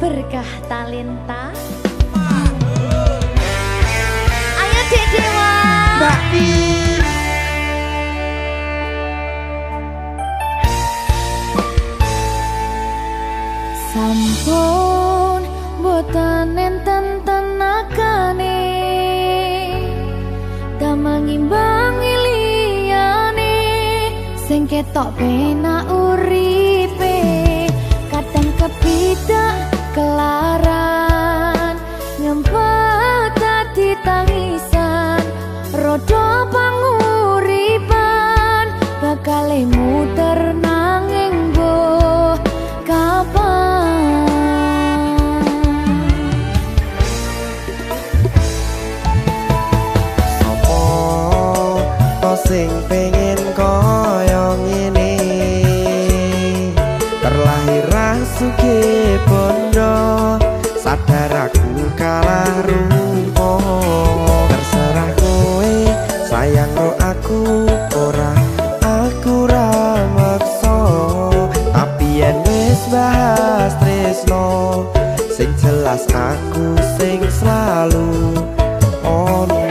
berkah talenta. Ayo Dek Dewa. Mbak Pi. Sampun boten enten tenagane damang imbangi liyane sing ketok penak uripe kadang kepidak kelaran ngempet dadi tangisan rodo panguripan bakal muter nanging mbuh kapan. Sing pengen koyo ngene terlahir rasuke bondo sadar aku kalah rumpo terserah kowe sayang ro aku ora aku ra maksa tapi yen wis bahas tresno sing jelas aku sing selalu ono.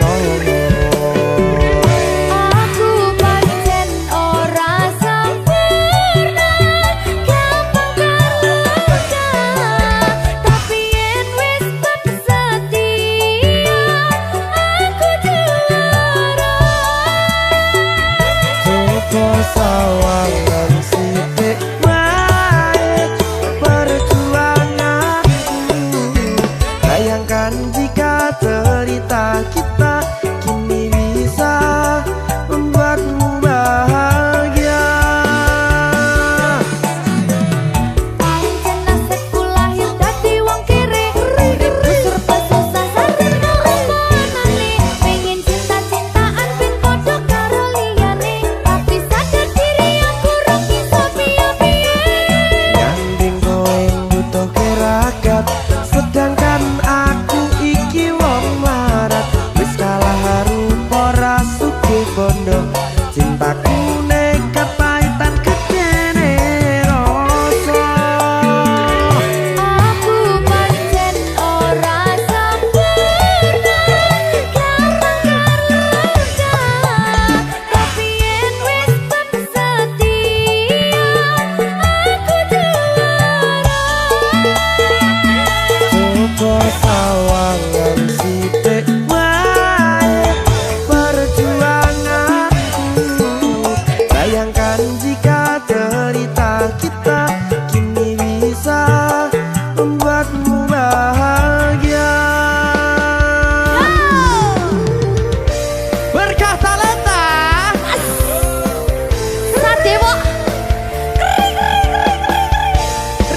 Sawangan sithik wae perjuanganku bayangkan jika cerita kita kini bisa membuatmu bahagia. Pancen nasibku lahir dadi wong kere uripku serba susah sadar omonane pengen cinta-cintaan ben padha karo liyane tapi sadar diri aku ora bisa piye-piye Nyanding kowe butuh keragat sedangkan aku iki wong larat wis kalah rupa rasuke bondo cintaku nekat pahitan kedene rasa. aku pancen ora sempurna gampang tapi yen wis setia aku juara. Coba sawangan sithik wae perjuanganku bayangkan jika cerita kita kini bisa membuatmu bahagia. Berkah talenta Sadewo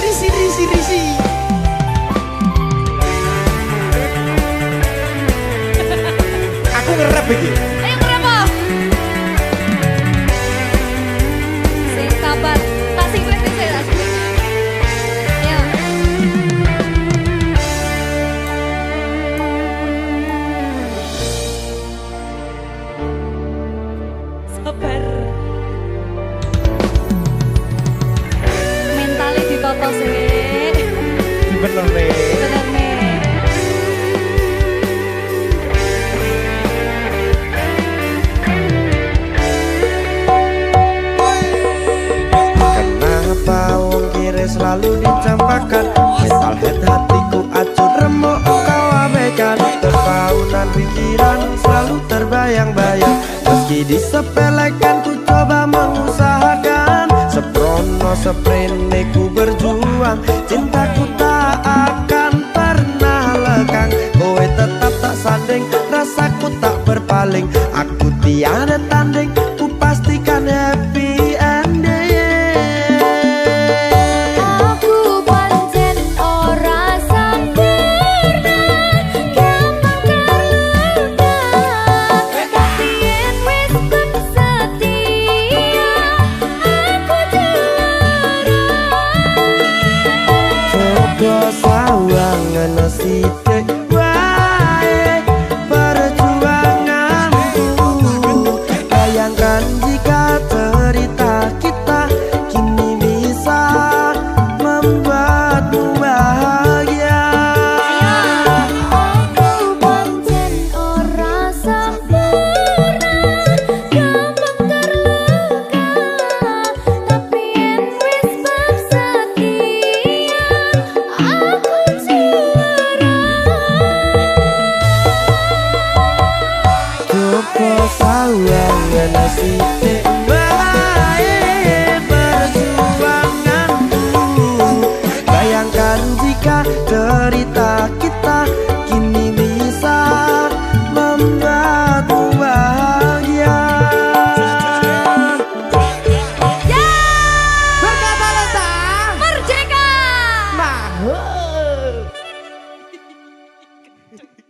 risi risi risi aku ngerap iki. ayo kenapa? Sing sabar, tak sing wis sik tak sing. Ayo. Sabar. Mentale ditoto sik. Bener nih. Bener nih. Kenapa wong kiri selalu dicampakkan mental head hatiku acur remuk kau abaikan terpaunan pikiran selalu terbayang-bayang meski disepelekan ku coba mengusahakan seprono seprene ku berjuang cintaku tak akan pernah lekang kowe tetap tak sanding rasaku tak berpaling aku tiada tanding ku pastikan happy ending. Aku pancen ora sempurna gampang terluka tapi yen wis setia aku juara. Coba sawangan sithik wae perjuanganku bayangkan jika cerita kita kini bisa membuatmu bahagia. kenceng.